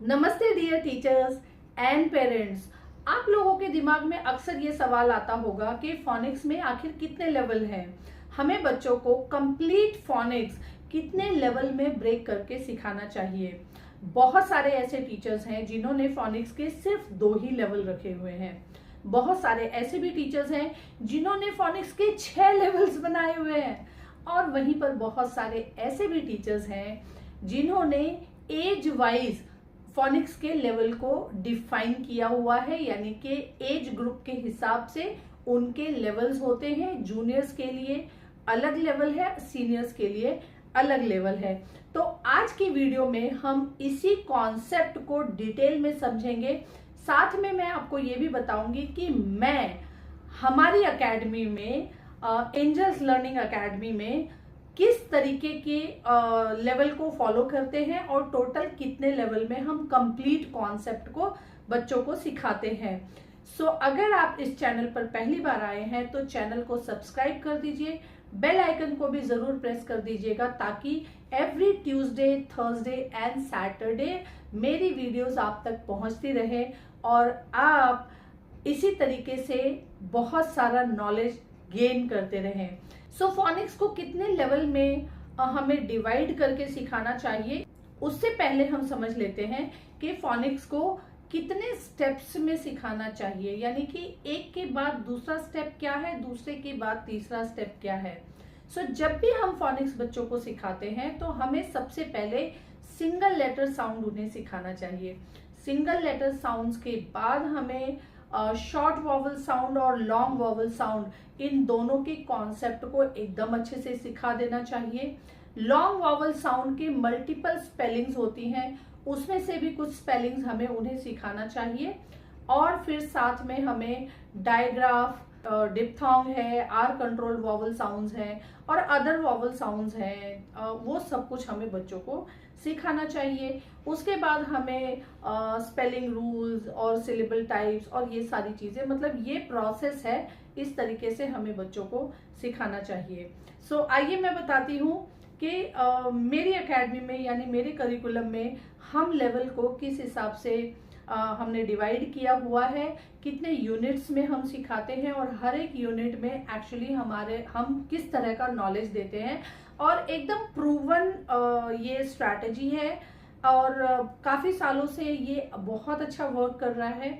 नमस्ते dear teachers and parents. आप लोगों के दिमाग में अक्सर ये सवाल आता होगा कि फोनिक्स में आखिर कितने लेवल हैं। हमें बच्चों को कंप्लीट फोनिक्स कितने लेवल में ब्रेक करके सिखाना चाहिए। बहुत सारे ऐसे टीचर्स हैं जिन्होंने फोनिक्स के सिर्फ 2 ही लेवल रखे हुए हैं। बहुत सारे ऐसे भी टीचर्स हैं जिन्होंने फोनिक्स के 6 लेवल्स बनाए हुए हैं। और वहीं पर बहुत सारे ऐसे भी टीचर्स हैं जिन्होंने एज वाइज फोनिक्स के लेवल को डिफाइन किया हुआ है, यानी कि एज ग्रुप के हिसाब से उनके लेवल्स होते हैं। जूनियर्स के लिए अलग लेवल है, सीनियर्स के लिए अलग लेवल है। तो आज की वीडियो में हम इसी कॉन्सेप्ट को डिटेल में समझेंगे। साथ में मैं आपको ये भी बताऊंगी कि मैं हमारी एकेडमी में एंजल्स लर्निंग एकेडमी में किस तरीके के लेवल को फॉलो करते हैं और टोटल कितने लेवल में हम कंप्लीट कॉन्सेप्ट को बच्चों को सिखाते हैं। अगर आप इस चैनल पर पहली बार आए हैं तो चैनल को सब्सक्राइब कर दीजिए, बेल आइकन को भी जरूर प्रेस कर दीजिएगा ताकि every Tuesday, Thursday and Saturday मेरी वीडियोस आप तक पहुंचती रहे और आप इसी तरीके से बहुत सारा नॉलेज गेन करते रहें। फोनिक्स को कितने लेवल में हमें डिवाइड करके सिखाना चाहिए, उससे पहले हम समझ लेते हैं कि फोनिक्स को कितने स्टेप्स में सिखाना चाहिए, यानी कि एक के बाद दूसरा स्टेप क्या है, दूसरे के बाद तीसरा स्टेप क्या है। जब भी हम फोनिक्स बच्चों को सिखाते हैं तो हमें सबसे पहले सिंगल लेटर साउंड उन्हें सिखाना चाहिए। सिंगल लेटर साउंड्स के बाद हमें शॉर्ट वॉवल साउंड और लॉन्ग वॉवल साउंड, इन दोनों के कॉन्सेप्ट को एकदम अच्छे से सिखा देना चाहिए। लॉन्ग वॉवल साउंड के मल्टीपल स्पेलिंग्स होती हैं, उसमें से भी कुछ स्पेलिंग्स हमें उन्हें सिखाना चाहिए। और फिर साथ में हमें डायग्राफ, डिप्थोंग है, आर कंट्रोल वॉवल साउंड्स हैं और अदर वॉवल साउंड्स हैं, वो सब कुछ हमें बच्चों को सिखाना चाहिए। उसके बाद हमें स्पेलिंग रूल्स और सिलेबल टाइप्स और ये सारी चीजें, मतलब ये प्रोसेस है, इस तरीके से हमें बच्चों को सिखाना चाहिए। आइए मैं बताती हूँ कि मेरी एकेडमी में यानी मेरे करिकुलम में हम लेवल को किस हिसाब से हमने डिवाइड किया हुआ है, कितने यूनिट्स में हम सिखाते हैं और हर एक यूनिट में एक्चुअली हम किस तरह का नॉलेज देते हैं। और एकदम प्रूवन ये स्ट्रैटेजी है और काफी सालों से ये बहुत अच्छा वर्क कर रहा है।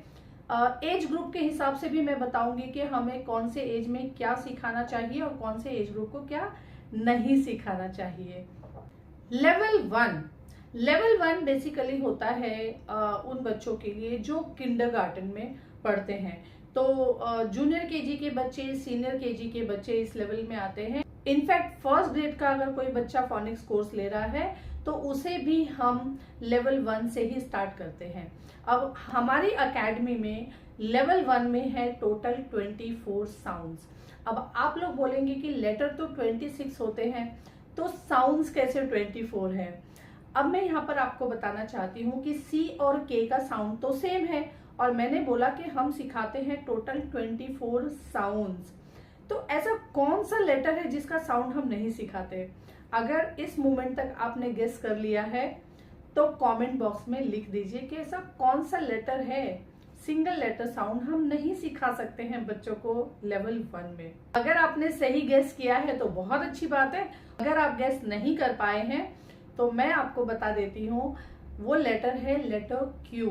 एज ग्रुप के हिसाब से भी मैं बताऊंगी कि हमें कौन से एज में क्या सिखाना चाहिए और कौन से एज ग्रुप को क्या नहीं सिखाना चाहिए। लेवल वन बेसिकली होता है उन बच्चों के लिए जो किंडरगार्टन में पढ़ते हैं। तो जूनियर केजी के बच्चे, सीनियर केजी के बच्चे इस लेवल में आते हैं। इनफैक्ट फर्स्ट ग्रेड का अगर कोई बच्चा फोनिक्स कोर्स ले रहा है तो उसे भी हम लेवल 1 से ही स्टार्ट करते हैं। अब हमारी एकेडमी में लेवल 1 में है टोटल 24 साउंड्स। अब आप लोग बोलेंगे कि लेटर तो 26 होते हैं तो साउंड्स कैसे 24 है। अब मैं यहाँ पर आपको बताना चाहती हूँ कि सी और के का साउंड तो सेम है और मैंने बोला कि हम सिखाते हैं टोटल 24 साउंड्स। तो ऐसा कौन सा लेटर है जिसका साउंड हम नहीं सिखाते? अगर इस मोमेंट तक आपने गेस कर लिया है तो कमेंट बॉक्स में लिख दीजिए कि ऐसा कौन सा लेटर है, सिंगल लेटर साउंड हम नहीं सिखा सकते हैं बच्चों को लेवल 1 में। अगर आपने सही गेस किया है तो बहुत अच्छी बात है। अगर आप गेस नहीं कर पाए हैं तो मैं आपको बता देती हूँ, वो लेटर है लेटर क्यू।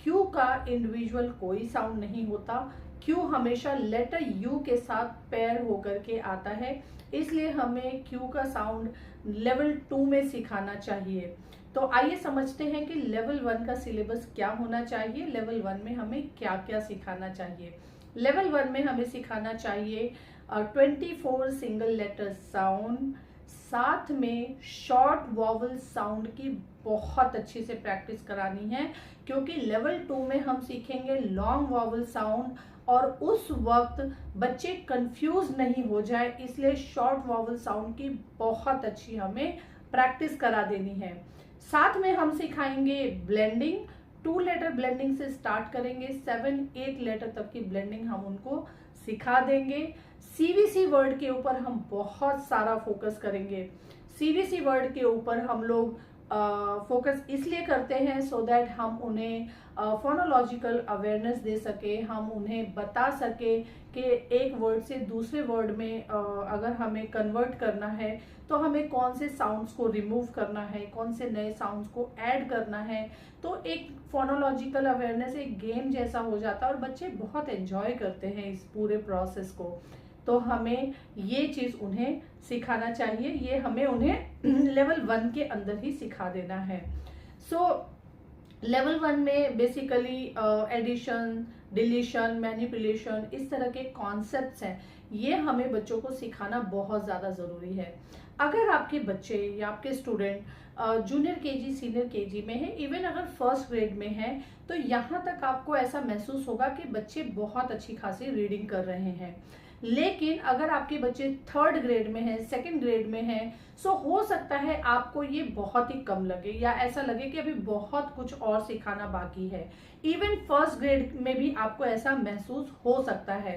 क्यू का इंडिविजुअल कोई साउंड नहीं होता। क्यू हमेशा लेटर यू के साथ पेयर होकर के आता है, इसलिए हमें क्यू का साउंड लेवल 2 में सिखाना चाहिए। तो आइए समझते हैं कि लेवल 1 का सिलेबस क्या होना चाहिए, लेवल 1 में हमें क्या क्या सिखाना चाहिए। लेवल 1 में हमें सिखाना चाहिए 24 सिंगल लेटर साउंड, साथ में शॉर्ट वॉवल साउंड की बहुत अच्छी से प्रैक्टिस करानी है, क्योंकि लेवल 2 में हम सीखेंगे लॉन्ग वॉवल साउंड और उस वक्त बच्चे कंफ्यूज नहीं हो जाए, इसलिए शॉर्ट वॉवल साउंड की बहुत अच्छी हमें प्रैक्टिस करा देनी है। साथ में हम सिखाएंगे ब्लेंडिंग। 2 लेटर ब्लेंडिंग से स्टार्ट करेंगे, 7-8 लेटर तक की ब्लेंडिंग हम उनको सिखा देंगे। सीवीसी वर्ड के ऊपर हम बहुत सारा फोकस करेंगे। सीवीसी वर्ड के ऊपर हम लोग फोकस इसलिए करते हैं सो दैट हम उन्हें फोनोलॉजिकल अवेयरनेस दे सके, हम उन्हें बता सके कि एक वर्ड से दूसरे वर्ड में अगर हमें कन्वर्ट करना है तो हमें कौन से साउंड्स को रिमूव करना है, कौन से नए साउंड्स को ऐड करना है। तो एक फोनोलॉजिकल अवेयरनेस एक गेम जैसा हो जाता है और बच्चे बहुत एंजॉय करते हैं इस पूरे प्रोसेस को। तो हमें ये चीज उन्हें सिखाना चाहिए, ये हमें उन्हें लेवल 1 के अंदर ही सिखा देना है। सो लेवल 1 में बेसिकली एडिशन, डिलीशन, मैनिपुलेशन, इस तरह के कॉन्सेप्ट्स हैं, ये हमें बच्चों को सिखाना बहुत ज़्यादा ज़रूरी है। अगर आपके बच्चे या आपके student junior KG, senior KG में है, इवन अगर फर्स्ट ग्रेड में है, तो यहाँ तक आपको ऐसा महसूस होगा कि बच्चे बहुत अच्छी खासी रीडिंग कर रहे हैं। लेकिन अगर आपके बच्चे थर्ड ग्रेड में है, सेकंड ग्रेड में है, सो हो सकता है आपको ये बहुत ही कम लगे या ऐसा लगे कि अभी बहुत कुछ और सिखाना बाकी है। इवन फर्स्ट ग्रेड में भी आपको ऐसा महसूस हो सकता है।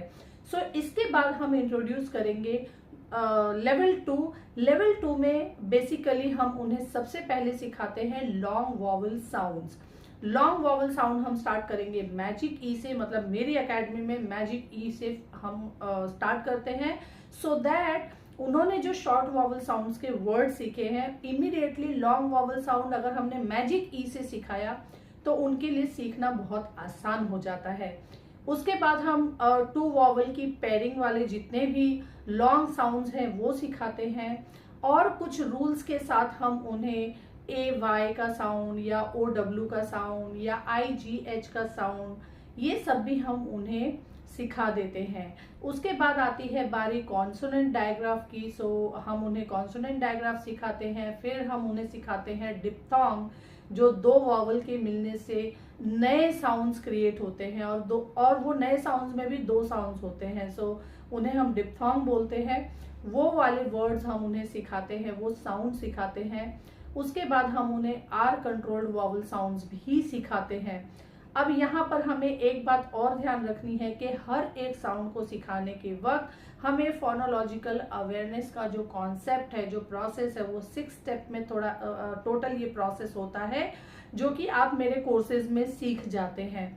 सो इसके बाद हम इंट्रोड्यूस करेंगे लेवल 2। लेवल 2 में बेसिकली हम उन्हें सबसे पहले सिखाते हैं long vowel sounds. Long vowel sound हम स्टार्ट करेंगे मैजिक ई से, मतलब मेरी एकेडमी में मैजिक ई से हम स्टार्ट करते हैं, सो दैट उन्होंने जो शॉर्ट वॉवल साउंड्स के वर्ड सीखे हैं, इमीडिएटली लॉन्ग वॉवल साउंड अगर हमने मैजिक ई से सिखाया तो उनके लिए सीखना बहुत आसान हो जाता है। उसके बाद हम 2 वॉवल की पेयरिंग वाले जितने भी लॉन्ग साउंड्स हैं वो सिखाते हैं, और कुछ रूल्स के साथ हम उन्हें AY का साउंड या OW का साउंड या IGH का साउंड, ये सब भी हम उन्हें सिखा देते हैं। उसके बाद आती है बारी कॉन्सोनेंट डायग्राफ की। सो हम उन्हें कॉन्सोनेंट डायग्राफ सिखाते हैं। फिर हम उन्हें सिखाते हैं डिप्थोंग, जो 2 वॉवल के मिलने से नए साउंड्स क्रिएट होते हैं, और वो नए साउंड्स में भी 2 साउंड्स होते हैं, सो उन्हें हम डिप्थोंग बोलते हैं। वो वाले वर्ड्स हम उन्हें सिखाते हैं, वो साउंड सिखाते हैं। उसके बाद हम उन्हें आर कंट्रोल्ड वॉवल साउंड्स भी सिखाते हैं। अब यहाँ पर हमें एक बात और ध्यान रखनी है कि हर एक साउंड को सिखाने के वक्त हमें फोनोलॉजिकल अवेयरनेस का जो कॉन्सेप्ट है, जो प्रोसेस है, वो 6 स्टेप में थोड़ा टोटल ये प्रोसेस होता है, जो कि आप मेरे कोर्सेज में सीख जाते हैं।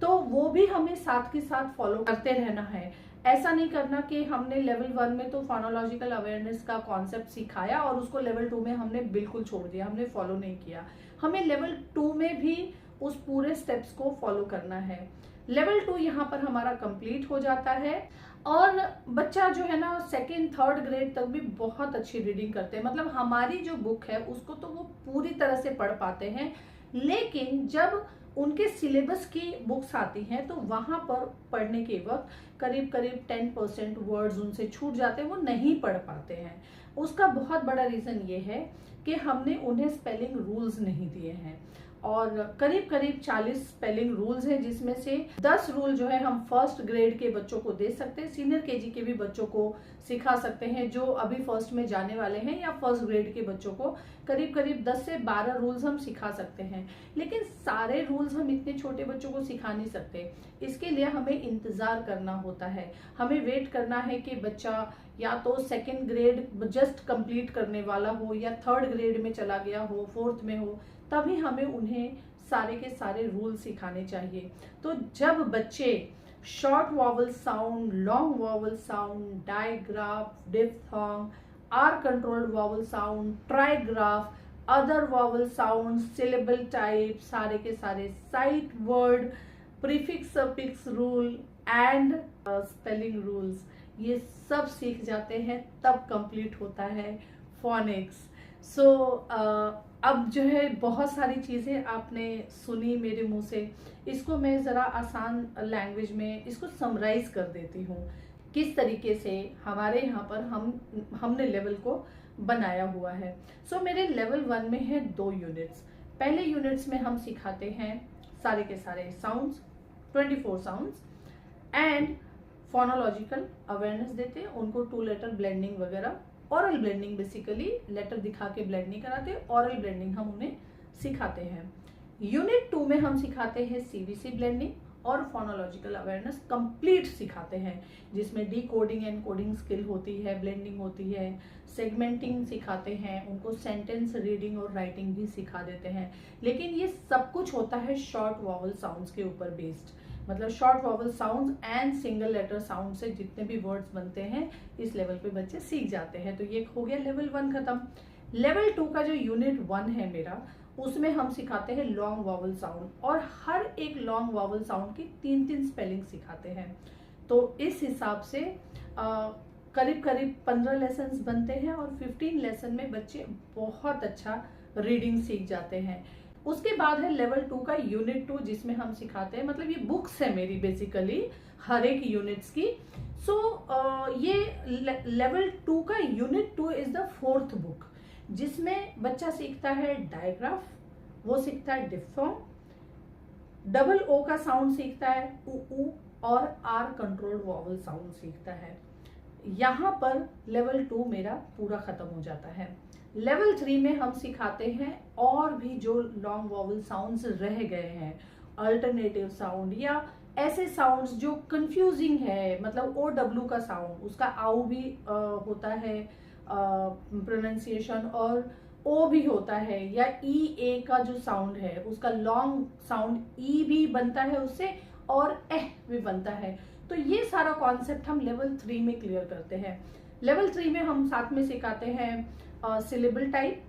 तो वो भी हमें साथ के साथ फॉलो करते रहना है। ऐसा नहीं करना कि हमने लेवल 1 में तो फोनोलॉजिकल अवेयरनेस का कॉन्सेप्ट सिखाया और उसको लेवल 2 में हमने बिल्कुल छोड़ दिया, हमने फॉलो नहीं किया। हमें लेवल 2 में भी उस पूरे स्टेप्स को फॉलो करना है। लेवल 2 यहाँ पर हमारा कंप्लीट हो जाता है, और बच्चा जो है ना 2nd 3rd ग्रेड तक भी बहुत अच्छी रीडिंग करते हैं। मतलब हमारी जो बुक है उसको तो वो पूरी तरह से पढ़ पाते हैं, लेकिन जब उनके सिलेबस की बुक्स आती हैं तो वहां पर पढ़ने के वक्त करीब करीब 10% वर्ड्स उनसे छूट जाते हैं, वो नहीं पढ़ पाते हैं। उसका बहुत बड़ा रीजन ये है कि हमने उन्हें स्पेलिंग रूल्स नहीं दिए हैं, और करीब करीब 40 स्पेलिंग रूल्स हैं, जिसमें से 10 रूल जो है हम फर्स्ट ग्रेड के बच्चों को दे सकते हैं, सीनियर केजी के भी बच्चों को सिखा सकते हैं जो अभी फर्स्ट में जाने वाले हैं, या फर्स्ट ग्रेड के बच्चों को करीब करीब 10 से 12 रूल्स हम सिखा सकते हैं। लेकिन सारे रूल्स हम इतने छोटे बच्चों को सिखा नहीं सकते, इसके लिए हमें इंतजार करना होता है। हमें वेट करना है कि बच्चा या तो 2nd ग्रेड जस्ट कंप्लीट करने वाला हो, या 3rd ग्रेड में चला गया हो, 4th में हो, तभी हमें उन्हें सारे के सारे रूल सिखाने चाहिए। तो जब बच्चे short vowel sound, long vowel sound, digraph, diphthong, R controlled vowel sound, trigraph, other vowel sound, syllable type, सारे के सारे sight word, prefix suffix rule and spelling rules, ये सब सीख जाते हैं, तब कंप्लीट होता है फोनिक्स। सो अब जो है बहुत सारी चीज़ें आपने सुनी मेरे मुंह से, इसको मैं ज़रा आसान लैंग्वेज में इसको समराइज कर देती हूँ, किस तरीके से हमारे यहाँ पर हमने लेवल को बनाया हुआ है। सो मेरे लेवल 1 में है 2 यूनिट्स। पहले यूनिट्स में हम सिखाते हैं सारे के सारे sounds, 24 sounds, and phonological awareness देते हैं उनको, 2 लेटर ब्लेंडिंग वगैरह, ऑरल ब्लेंडिंग, बेसिकली लेटर दिखा के ब्लेंड नहीं कराते, ऑरल ब्लेंडिंग हम उन्हें सिखाते हैं। यूनिट 2 में हम सिखाते हैं CVC ब्लेंडिंग और फोनोलॉजिकल अवेयरनेस कंप्लीट सिखाते हैं, जिसमें डिकोडिंग एंड कोडिंग स्किल होती है, ब्लेंडिंग होती है, सेगमेंटिंग सिखाते हैं, उनको सेंटेंस रीडिंग और राइटिंग भी सिखा देते हैं। लेकिन ये सब कुछ होता है शॉर्ट वॉवल साउंड्स के ऊपर बेस्ड, मतलब short vowel sounds and single letter sound से जितने भी वर्ड्स बनते हैं इस लेवल पे बच्चे सीख जाते हैं। तो ये हो गया लेवल 1 खत्म। लेवल 2 का जो यूनिट 1 है मेरा, उसमें हम सिखाते हैं लॉन्ग वॉवल साउंड, और हर एक लॉन्ग वॉवल साउंड की 3-3 स्पेलिंग सिखाते हैं। तो इस हिसाब से करीब करीब 15 लेसन्स बनते हैं और 15 लेसन में बच्चे बहुत अच्छा रीडिंग सीख जाते हैं। उसके बाद है लेवल 2 का यूनिट 2, जिसमें हम सिखाते हैं, मतलब ये बुक्स है मेरी बेसिकली हर एक यूनिट्स की। सो ये लेवल 2 का unit 2 is the 4th book, जिसमें बच्चा सीखता है डायग्राफ, वो सीखता है डिफॉर्म, डबल ओ का साउंड सीखता है उ और आर कंट्रोल्ड वॉवल साउंड सीखता है। यहाँ पर लेवल 2 मेरा पूरा खत्म हो जाता है। लेवल 3 में हम सिखाते हैं और भी जो लॉन्ग वॉवल साउंड्स रह गए हैं, अल्टरनेटिव साउंड या ऐसे साउंड्स जो कंफ्यूजिंग है, मतलब ओ डब्ल्यू का साउंड, उसका आउ भी होता है प्रोनाउंसिएशन, और ओ भी होता है, या ई ए का जो साउंड है उसका लॉन्ग साउंड ई भी बनता है उससे, और एह भी बनता है। तो ये सारा कॉन्सेप्ट हम लेवल 3 में क्लियर करते हैं। लेवल 3 में हम साथ में सिखाते हैं सिलेबल टाइप,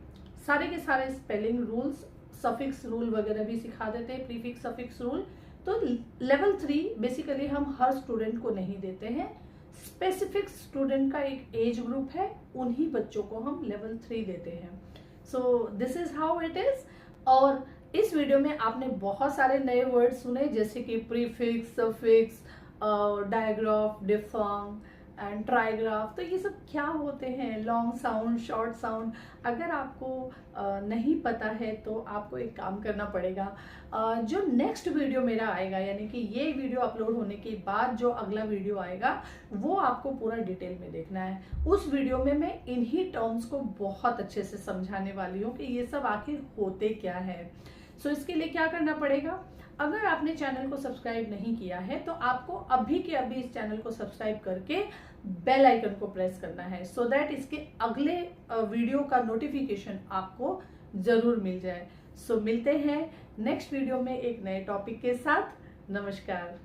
सारे के सारे स्पेलिंग रूल्स, सफिक्स रूल वगैरह भी सिखा देते हैं, प्रीफिक्स सफिक्स रूल। तो लेवल 3 बेसिकली हम हर स्टूडेंट को नहीं देते हैं, स्पेसिफिक स्टूडेंट का एक एज ग्रुप है, उन्हीं बच्चों को हम लेवल 3 देते हैं। So this is how it is. और इस वीडियो में आपने बहुत सारे नए वर्ड सुने, जैसे कि प्रीफिक्स, सफिक्स, डायग्राफ, डिफॉर्म एंड ट्राइग्राफ। तो ये सब क्या होते हैं, लॉन्ग साउंड, शॉर्ट साउंड। अगर आपको नहीं पता है तो आपको एक काम करना पड़ेगा, जो नेक्स्ट वीडियो मेरा आएगा, यानी कि ये वीडियो अपलोड होने के बाद जो अगला वीडियो आएगा वो आपको पूरा डिटेल में देखना है। उस वीडियो में मैं इन्हीं टर्म्स को बहुत अच्छे से समझाने वाली हूँ कि ये सब आखिर होते क्या है। सो इसके लिए क्या करना पड़ेगा, अगर आपने चैनल को सब्सक्राइब नहीं किया है तो आपको अभी के अभी इस चैनल को सब्सक्राइब करके बेल आइकन को प्रेस करना है, सो दैट इसके अगले वीडियो का नोटिफिकेशन आपको जरूर मिल जाए। सो मिलते हैं नेक्स्ट वीडियो में एक नए टॉपिक के साथ। नमस्कार।